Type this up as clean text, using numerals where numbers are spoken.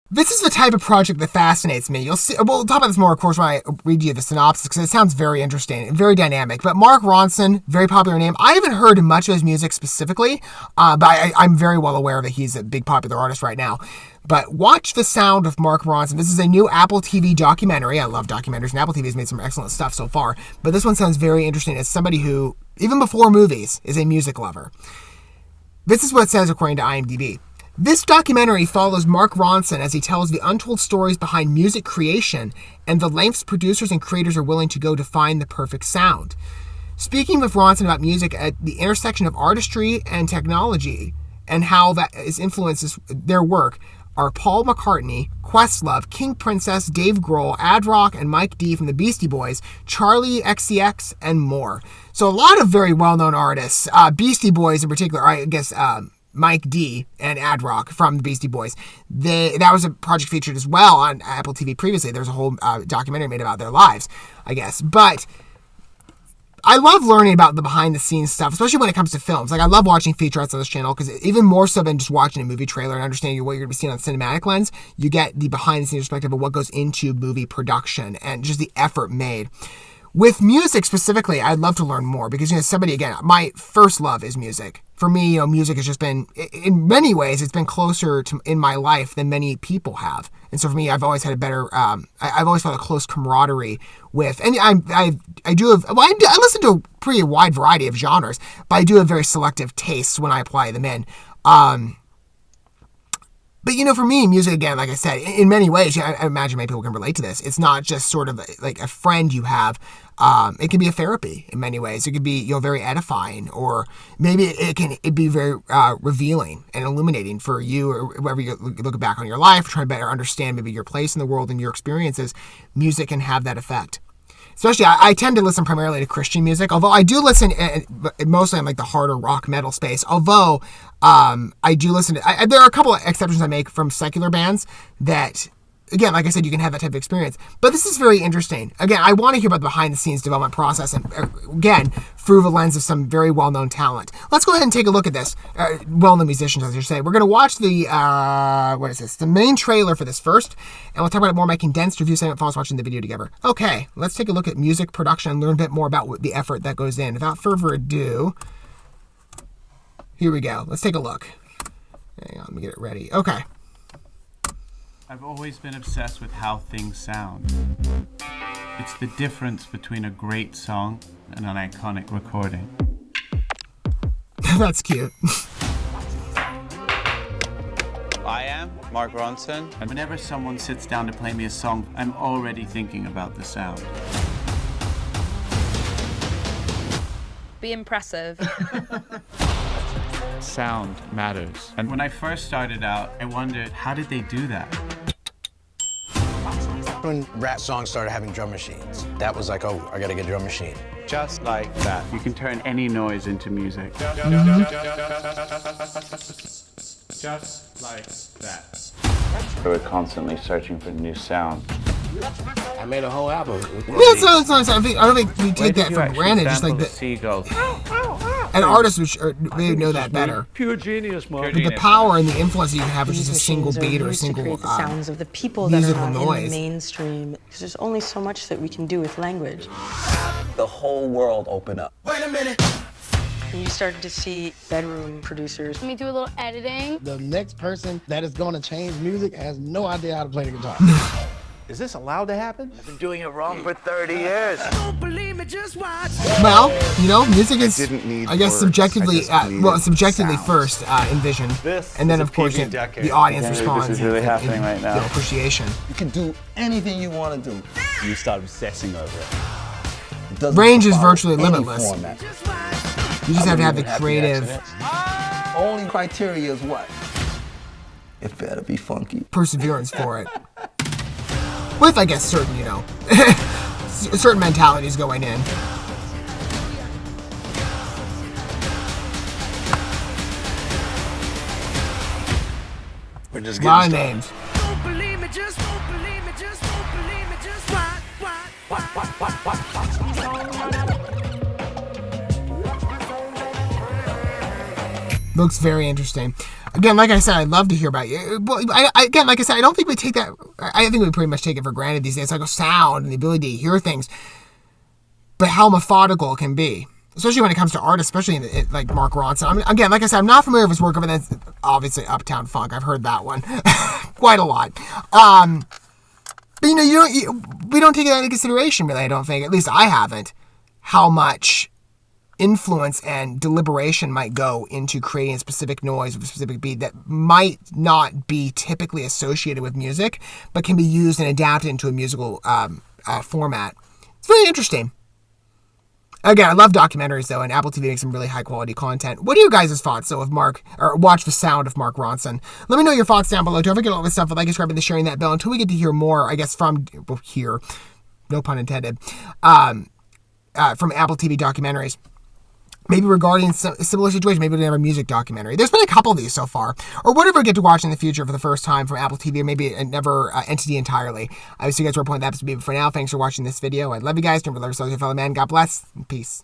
This is the type of project that fascinates me. You'll see. We'll talk about this more, of course, when I read you the synopsis, because it sounds very interesting and very dynamic. But Mark Ronson, very popular name. I haven't heard much of his music specifically, but I'm very well aware that he's a big popular artist right now. But watch the sound of Mark Ronson. This is a new Apple TV documentary. I love documentaries, and Apple TV has made some excellent stuff so far. But this one sounds very interesting as somebody who, even before movies, is a music lover. This is what it says according to IMDb. This documentary follows Mark Ronson as he tells the untold stories behind music creation and the lengths producers and creators are willing to go to find the perfect sound. Speaking with Ronson about music at the intersection of artistry and technology and how that influences their work are Paul McCartney, Questlove, King Princess, Dave Grohl, Ad Rock, and Mike D from the Beastie Boys, Charlie XCX, and more. So a lot of very well-known artists, Beastie Boys in particular, I guess Mike D and Ad Rock from the Beastie Boys. That was a project featured as well on Apple TV previously. There's a whole documentary made about their lives, I guess. But I love learning about the behind-the-scenes stuff, especially when it comes to films. Like, I love watching featurettes on this channel because even more so than just watching a movie trailer and understanding what you're going to be seeing on the cinematic lens, you get the behind-the-scenes perspective of what goes into movie production and just the effort made. With music specifically, I'd love to learn more because, somebody, again, my first love is music. For me, music has just been, in many ways, it's been closer to in my life than many people have. And so for me, I've always had a better, I've always felt a close camaraderie with, and I listen to a pretty wide variety of genres, but I do have very selective tastes when I apply them in. But, for me, music, again, like I said, in many ways, I imagine many people can relate to this. It's not just sort of like a friend you have. It can be a therapy in many ways. It could be, very edifying, or maybe it be very revealing and illuminating for you, or wherever you look back on your life, trying to better understand maybe your place in the world and your experiences. Music can have that effect. Especially, I tend to listen primarily to Christian music, although I do listen mostly in like the harder rock metal space. Although I do listen to, there are a couple of exceptions I make from secular bands that, again, like I said, you can have that type of experience. But this is very interesting. Again, I want to hear about the behind-the-scenes development process, and again, through the lens of some very well-known talent. Let's go ahead and take a look at this. Well-known musicians, as you say. We're going to watch the main trailer for this first, and we'll talk about it more in my condensed review segment while watching the video together. Okay, let's take a look at music production and learn a bit more about the effort that goes in. Without further ado, here we go. Let's take a look. Hang on, let me get it ready. Okay. I've always been obsessed with how things sound. It's the difference between a great song and an iconic recording. That's cute. I am Mark Ronson. And whenever someone sits down to play me a song, I'm already thinking about the sound. Be impressive. Sound matters. And when I first started out, I wondered, how did they do that? When rap songs started having drum machines, that was like, oh, I gotta get a drum machine. Just like that. You can turn any noise into music. Just like that. We're constantly searching for new sound. I made a whole album. I don't think we take that for granted. Just like the seagulls. An artist may know that better. Pure genius, Mark. The power and the influence you can have with just a single beat or a single the sounds of the people that musical are not noise. in the mainstream. Because there's only so much that we can do with language. The whole world opened up. Wait a minute. And you started to see bedroom producers. Let me do a little editing. The next person that is going to change music has no idea how to play the guitar. Is this allowed to happen? I've been doing it wrong for 30 years. Don't believe me, just watch. Well, music is, I guess, subjectively, first envisioned, and then of course the audience responds. This is really happening right now. The appreciation. You can do anything you want to do. You start obsessing over it. Range is virtually limitless. Format. You just have to have the creative Only criteria is what? It better be funky. perseverance for it. With, I guess, certain, certain mentalities going in. We're just A lot of getting names. Don't believe me, just don't believe me, just don't believe me, just watch. Looks very interesting. Again, like I said, I'd love to hear about you. Well, again, like I said, I don't think we take that. I think we pretty much take it for granted these days. It's like a sound and the ability to hear things, but how methodical it can be, especially when it comes to art, especially like Mark Ronson. I mean, again, like I said, I'm not familiar with his work, other than obviously Uptown Funk. I've heard that one quite a lot. But we don't take that into consideration, really. I don't think, at least I haven't, how much influence and deliberation might go into creating a specific noise with a specific beat that might not be typically associated with music, but can be used and adapted into a musical format. It's very interesting. Again, I love documentaries, though, and Apple TV makes some really high-quality content. What are your guys' thoughts, though, of Watch the Sound of Mark Ronson? Let me know your thoughts down below. Don't forget all this stuff, like, subscribing, and sharing that bell until we get to hear more, I guess, from here, no pun intended, from Apple TV documentaries. Maybe regarding a similar situation, maybe we have a music documentary. There's been a couple of these so far. Or whatever I get to watch in the future for the first time from Apple TV, or maybe another entity entirely. I will see you guys where point that to be. But for now, thanks for watching this video. I love you guys. Don't forget to love yourselves, your fellow man. God bless, and peace.